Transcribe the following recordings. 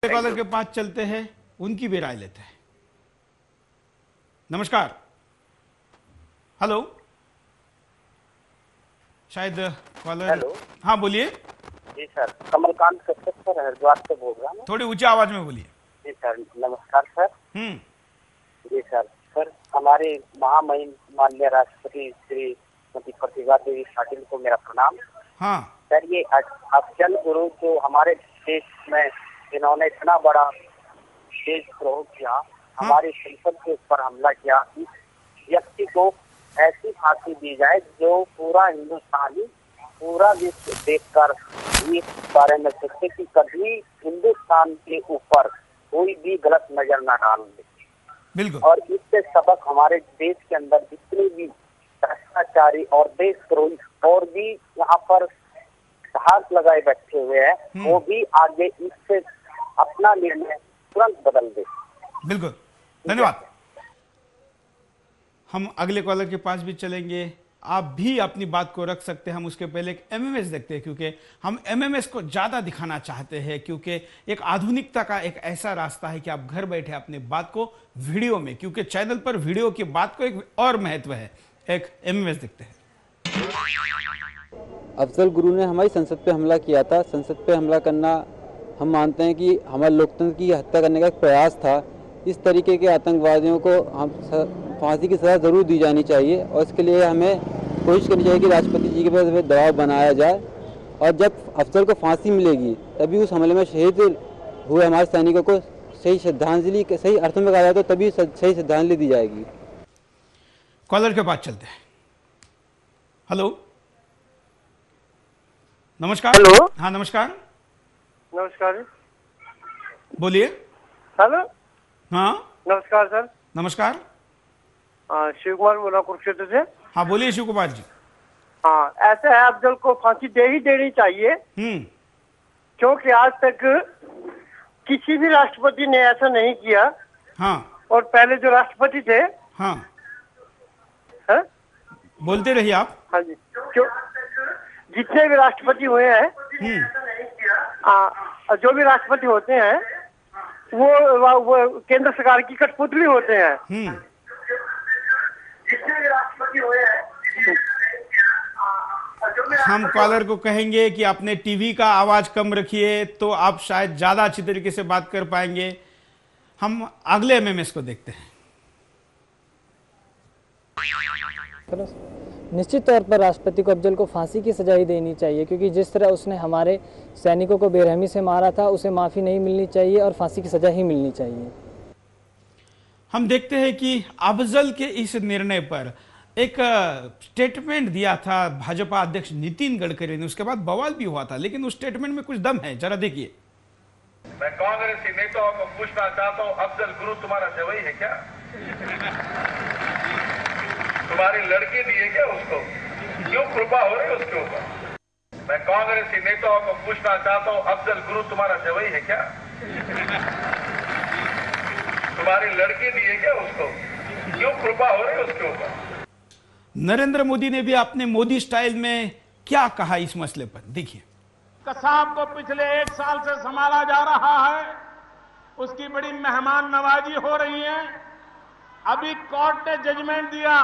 अगले कॉलर के पास चलते हैं, उनकी भी राय लेते हैं। नमस्कार। हेलो, शायद कॉलर। हेलो, हाँ बोलिए। जी सर, कमलकांत कश्यप सर हरिद्वार से बोल रहा हूँ। थोड़ी ऊंची आवाज में बोलिए। जी सर, नमस्कार सर। जी सर, सर हमारे महामहिम माननीय राष्ट्रपति श्रीमती प्रतिभा देवी पाटिल को मेरा प्रणाम। हाँ सर, ये अफजल गुरु जो हमारे देश में इन्होंने इतना बड़ा देशद्रोह किया, हमारी संसद के ऊपर हमला किया, इस व्यक्ति को ऐसी फांसी दी जाए जो पूरा हिंदुस्तानी, पूरा विश्व देखकर इस बारे में सोचे कि कभी हिंदुस्तान के ऊपर कोई भी गलत नजर न डाल दे। बिल्कुल। और इससे सबक हमारे देश के अंदर जितने भी भ्रष्टाचारी और देशद्रोही और भी यहाँ पर घात लगाए बैठे हुए हैं, वो भी आगे इससे अपना निर्णय तुरंत बदल दे। बिल्कुल, धन्यवाद। हम अगले कॉलर के पास भी चलेंगे, आप भी अपनी बात को रख सकते हैं। हम उसके पहले एक एमएमएस देखते हैं, क्योंकि हम एमएमएस को ज्यादा दिखाना चाहते हैं, क्योंकि एक आधुनिकता का एक ऐसा रास्ता है कि आप घर बैठे अपनी बात को वीडियो में, क्योंकि चैनल पर वीडियो की बात को एक और महत्व है। एक एमएमएस देखते हैं। अफजल गुरु ने हमारी संसद पे हमला किया था। संसद पे हमला करना हम मानते हैं कि हमारे लोकतंत्र की हत्या करने का एक प्रयास था। इस तरीके के आतंकवादियों को हम फांसी की सज़ा ज़रूर दी जानी चाहिए, और इसके लिए हमें कोशिश करनी चाहिए कि राष्ट्रपति जी के पास दबाव बनाया जाए, और जब अफसर को फांसी मिलेगी तभी उस हमले में शहीद हुए हमारे सैनिकों को सही श्रद्धांजलि, सही अर्थों में कहा जाए तो तभी सही श्रद्धांजलि दी जाएगी। कॉलर के पास चलते हैं। हेलो, नमस्कार। हेलो। हाँ नमस्कार। नमस्कार, बोलिए। हेलो। हाँ नमस्कार सर। नमस्कार। शिव कुमार बोला कुरुक्षेत्र से। हाँ बोलिए शिव कुमार जी। हाँ, ऐसे है, अफजल को फांसी दे ही देनी चाहिए, क्योंकि आज तक किसी भी राष्ट्रपति ने ऐसा नहीं किया। हाँ। और पहले जो राष्ट्रपति थे। हाँ है? बोलते रहिए आप। हाँ जी, जितने भी राष्ट्रपति हुए हैं, जो भी राष्ट्रपति होते हैं वो केंद्र सरकार की कठपुतली होते हैं। जितने भी राष्ट्रपति हुए हैं, हम कॉलर को कहेंगे कि अपने टीवी का आवाज कम रखिए, तो आप शायद ज्यादा अच्छी तरीके से बात कर पाएंगे। हम अगले एमएमएस को देखते हैं। निश्चित तौर पर राष्ट्रपति को अफजल को फांसी की सजा ही देनी चाहिए, क्योंकि जिस तरह उसने हमारे सैनिकों को बेरहमी से मारा था, उसे माफ़ी नहीं मिलनी चाहिए और फांसी की सजा ही मिलनी चाहिए। हम देखते हैं कि अफजल के इस निर्णय पर एक स्टेटमेंट दिया था भाजपा अध्यक्ष नितिन गडकरी ने, उसके बाद बवाल भी हुआ था, लेकिन उस स्टेटमेंट में कुछ दम है, जरा देखिए। मैं कांग्रेसी नेताओं को पूछना चाहता हूं, अफजल गुरु तुम्हारा जवाई है क्या? तुम्हारी लड़की दी है क्या उसको? क्यों कृपा हो रही है उसके ऊपर? मैं कांग्रेसी नेताओं को पूछना चाहता हूं, अफजल गुरु तुम्हारा जवाई है क्या? तुम्हारी लड़की दी है क्या उसको? क्यों कृपा हो रही है उसके ऊपर? नरेंद्र मोदी ने भी अपने मोदी स्टाइल में क्या कहा इस मसले पर, देखिए। कसाब को पिछले 1 साल से संभाला जा रहा है, उसकी बड़ी मेहमान नवाजी हो रही है। अभी कोर्ट ने जजमेंट दिया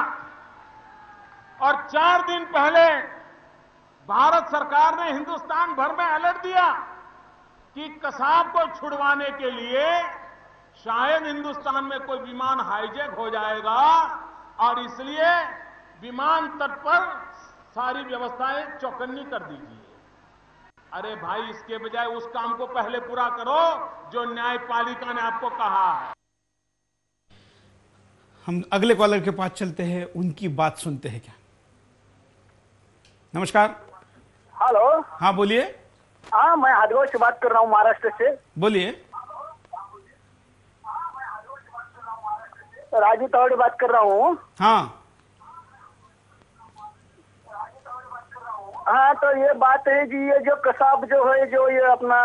और 4 दिन पहले भारत सरकार ने हिंदुस्तान भर में अलर्ट दिया कि कसाब को छुड़वाने के लिए शायद हिंदुस्तान में कोई विमान हाईजैक हो जाएगा, और इसलिए विमान तट पर सारी व्यवस्थाएं चौकन्नी कर दीजिए। अरे भाई, इसके बजाय उस काम को पहले पूरा करो जो न्यायपालिका ने आपको कहा है। हम अगले कॉलर के पास चलते हैं, उनकी बात सुनते हैं क्या। नमस्कार। हेलो। हाँ बोलिए। हाँ, मैं हरिद्वार से बात कर रहा हूँ, महाराष्ट्र से। बोलिए। राजू तावड़े बात कर रहा हूँ। हाँ हाँ, तो ये बात है कि ये जो कसाब जो है, जो ये अपना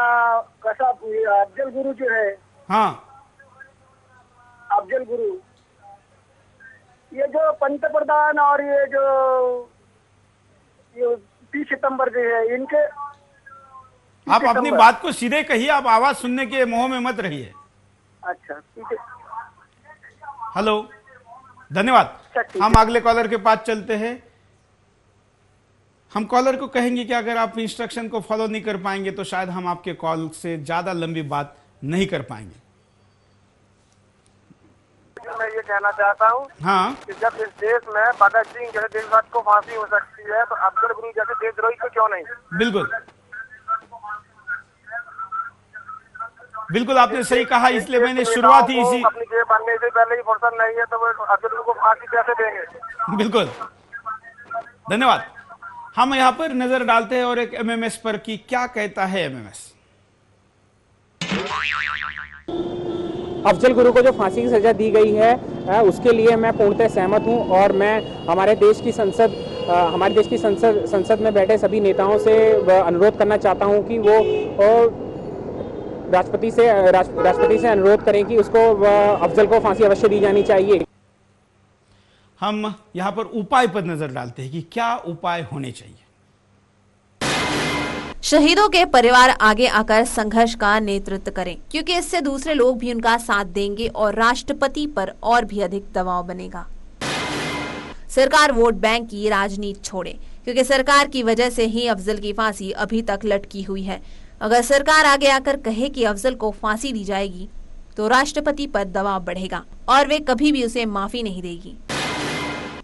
कसाब अफजल गुरु जो है। हाँ। अफजल गुरु, ये जो पंतप्रधान और ये जो 30 सितंबर जो है, इनके आप अपनी बात को सीधे कहिए, आप आवाज सुनने के मोह में मत रहिए। अच्छा ठीक है। हेलो, धन्यवाद। हम अगले कॉलर के पास चलते हैं। हम कॉलर को कहेंगे कि अगर आप इंस्ट्रक्शन को फॉलो नहीं कर पाएंगे तो शायद हम आपके कॉल से ज्यादा लंबी बात नहीं कर पाएंगे। मैं ये कहना चाहता हूँ हाँ, कि जब इस देश में भगत सिंह जैसे देशभक्त को फांसी हो सकती है तो अफजल गुरु जैसे देशद्रोही को क्यों नहीं? बिल्कुल बिल्कुल, आपने सही कहा, इसलिए मैंने शुरुआत ही इसी अपनी जेब बनने से पहले ही फुर्सत नहीं है तो वो अफजल गुरु को फांसी कैसे देंगे? बिल्कुल, धन्यवाद। हम यहाँ पर नजर डालते हैं और एक एमएमएस पर कि क्या कहता है एमएमएस। अफजल गुरु को जो फांसी की सजा दी गई है उसके लिए मैं पूर्णतः सहमत हूं और मैं हमारे देश की संसद में बैठे सभी नेताओं से अनुरोध करना चाहता हूं कि वो राष्ट्रपति से अनुरोध करें कि उसको अफजल को फांसी अवश्य दी जानी चाहिए। हम यहां पर उपाय पर नजर डालते हैं कि क्या उपाय होने चाहिए। शहीदों के परिवार आगे आकर संघर्ष का नेतृत्व करें, क्योंकि इससे दूसरे लोग भी उनका साथ देंगे और राष्ट्रपति पर और भी अधिक दबाव बनेगा। सरकार वोट बैंक की राजनीति छोड़े, क्योंकि सरकार की वजह से ही अफजल की फांसी अभी तक लटकी हुई है। अगर सरकार आगे आकर कहे कि अफजल को फांसी दी जाएगी तो राष्ट्रपति पर दबाव बढ़ेगा और वे कभी भी उसे माफी नहीं देगी।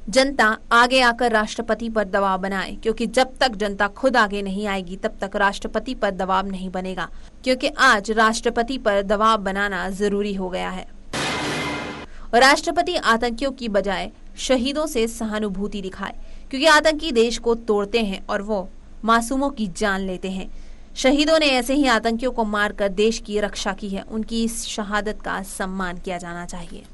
जनता आगे आकर राष्ट्रपति पर दबाव बनाए, क्योंकि जब तक जनता खुद आगे नहीं आएगी तब तक राष्ट्रपति पर दबाव नहीं बनेगा, क्योंकि आज राष्ट्रपति पर दबाव बनाना जरूरी हो गया है। और राष्ट्रपति आतंकियों की बजाय शहीदों से सहानुभूति दिखाए, क्योंकि आतंकी देश को तोड़ते हैं और वो मासूमों की जान लेते हैं। शहीदों ने ऐसे ही आतंकियों को मारकर देश की रक्षा की है, उनकी इस शहादत का सम्मान किया जाना चाहिए।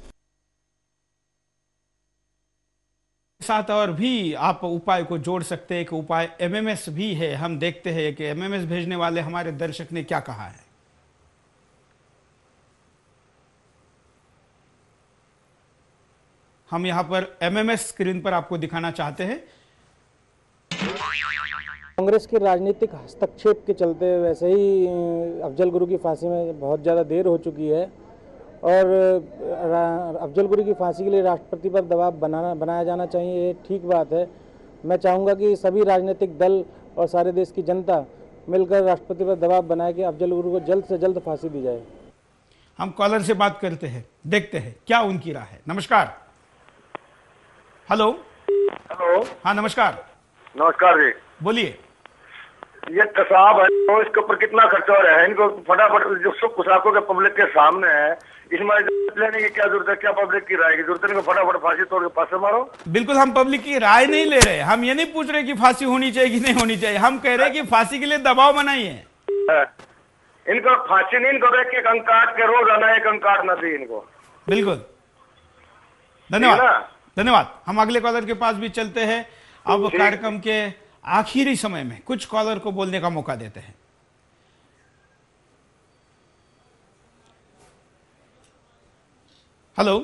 साथ और भी आप उपाय को जोड़ सकते हैं कि उपाय एमएमएस भी है। हम देखते हैं कि एमएमएस भेजने वाले हमारे दर्शक ने क्या कहा है। हम यहां पर एमएमएस स्क्रीन पर आपको दिखाना चाहते हैं। कांग्रेस के राजनीतिक हस्तक्षेप के चलते वैसे ही अफजल गुरु की फांसी में बहुत ज़्यादा देर हो चुकी है और अफजल गुरु की फांसी के लिए राष्ट्रपति पर दबाव बनाया जाना चाहिए, ये ठीक बात है। मैं चाहूँगा कि सभी राजनीतिक दल और सारे देश की जनता मिलकर राष्ट्रपति पर दबाव बनाए कि अफजल गुरु को जल्द से जल्द फांसी दी जाए। हम कॉलर से बात करते हैं, देखते हैं क्या उनकी राय है। नमस्कार। हेलो। हेलो। हाँ नमस्कार। नमस्कार जी, बोलिए। ये कसाब है तो इसके ऊपर कितना खर्चा हो रहा है? इनको फटाफट जो सुख कुसाकों के पब्लिक के सामने है, इसमें लेने की क्या जरूरत है? क्या पब्लिक की राय की जरूरत है? इनको फटाफट फांसी तोड़ के पासे मारो। बिल्कुल, हम पब्लिक की राय नहीं ले रहे। हम ये नहीं पूछ रहे कि फांसी होनी चाहिए कि नहीं होनी चाहिए। हम कह रहे हैं कि फांसी के लिए दबाव बनाइए। इनको फांसी नहीं, इनको एक अंकाट के रोज आना, एक अंकाट न दी इनको। बिल्कुल, धन्यवाद। धन्यवाद। हम अगले कॉलर के पास भी चलते हैं। अब कार्यक्रम के आखिरी समय में कुछ कॉलर को बोलने का मौका देते हैं। हेलो,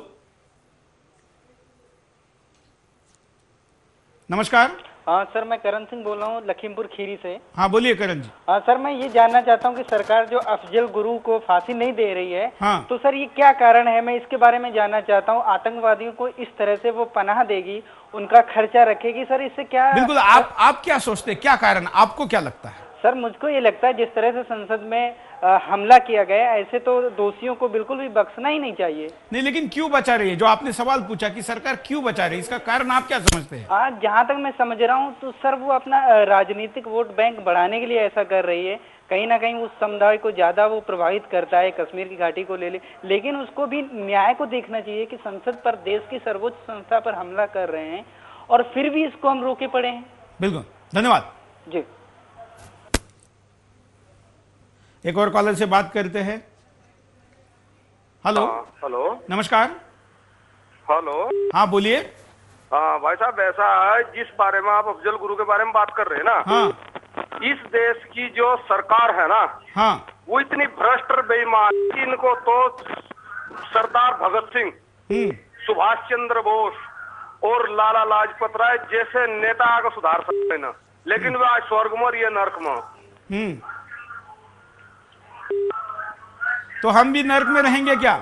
नमस्कार। हाँ सर, मैं करण सिंह बोल रहा हूँ लखीमपुर खीरी से। हाँ बोलिए करण जी। हाँ सर, मैं ये जानना चाहता हूँ कि सरकार जो अफजल गुरु को फांसी नहीं दे रही है, हाँ, तो सर ये क्या कारण है? मैं इसके बारे में जानना चाहता हूँ। आतंकवादियों को इस तरह से वो पनाह देगी, उनका खर्चा रखेगी, सर इससे क्या? बिल्कुल, आप क्या सोचते हैं, क्या कारण, आपको क्या लगता है? सर मुझको ये लगता है जिस तरह से संसद में हमला किया गया, ऐसे तो दोषियों को बिल्कुल भी बख्शना ही नहीं चाहिए। नहीं, लेकिन क्यों बचा रही है? जो आपने सवाल पूछा कि सरकार क्यों बचा रही है, इसका कारण आप क्या समझते हैं? हाँ, जहाँ तक मैं समझ रहा हूँ तो सर वो अपना राजनीतिक वोट बैंक बढ़ाने के लिए ऐसा कर रही है। कहीं ना कहीं उस समुदाय को ज्यादा वो प्रभावित करता है, कश्मीर की घाटी को ले लेकिन उसको भी न्याय को देखना चाहिए कि संसद पर, देश की सर्वोच्च संस्था पर हमला कर रहे हैं और फिर भी इसको हम रोके पड़े हैं। बिल्कुल, धन्यवाद जी। एक और कॉलर से बात करते हैं। हेलो। हेलो, नमस्कार। हेलो। हाँ बोलिए। हाँ भाई साहब, ऐसा है जिस बारे में आप अफजल गुरु के बारे में बात कर रहे हैं ना, हाँ, इस देश की जो सरकार है ना, हाँ, वो इतनी भ्रष्ट बेईमान, इनको तो सरदार भगत सिंह, सुभाष चंद्र बोस और लाला लाजपत राय जैसे नेता को सुधार सकते ना, लेकिन वे आज स्वर्ग में और ये नर्क में। तो हम भी नर्क में रहेंगे क्या?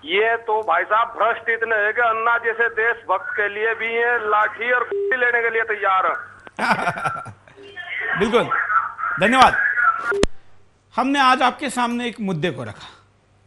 ये तो भाई साहब भ्रष्ट इतने है कि अन्ना जैसे देशभक्त के लिए भी है लाठी और गोली लेने के लिए तैयार है। बिल्कुल, धन्यवाद। हमने आज आपके सामने एक मुद्दे को रखा।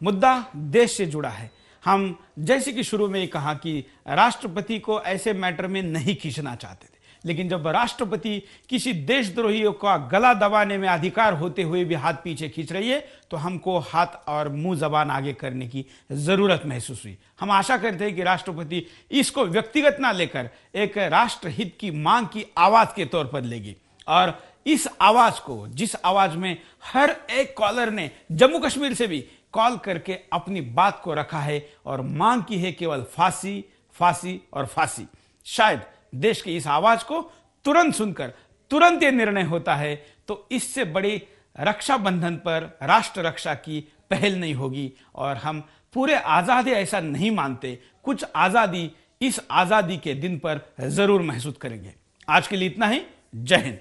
मुद्दा देश से जुड़ा है। हम जैसे कि शुरू में ही कहा कि राष्ट्रपति को ऐसे मैटर में नहीं खींचना चाहते थे, लेकिन जब राष्ट्रपति किसी देशद्रोहियों का गला दबाने में अधिकार होते हुए भी हाथ पीछे खींच रही है, तो हमको हाथ और मुंह जबान आगे करने की जरूरत महसूस हुई। हम आशा करते हैं कि राष्ट्रपति इसको व्यक्तिगत ना लेकर एक राष्ट्रहित की मांग की आवाज के तौर पर लेगी, और इस आवाज को, जिस आवाज में हर एक कॉलर ने जम्मू कश्मीर से भी कॉल करके अपनी बात को रखा है और मांग की है केवल फांसी, फांसी और फांसी, शायद देश की इस आवाज को तुरंत सुनकर तुरंत ये निर्णय होता है तो इससे बड़ी रक्षाबंधन पर राष्ट्र रक्षा की पहल नहीं होगी। और हम पूरे आजादी ऐसा नहीं मानते, कुछ आजादी इस आजादी के दिन पर जरूर महसूस करेंगे। आज के लिए इतना ही। जय हिंद।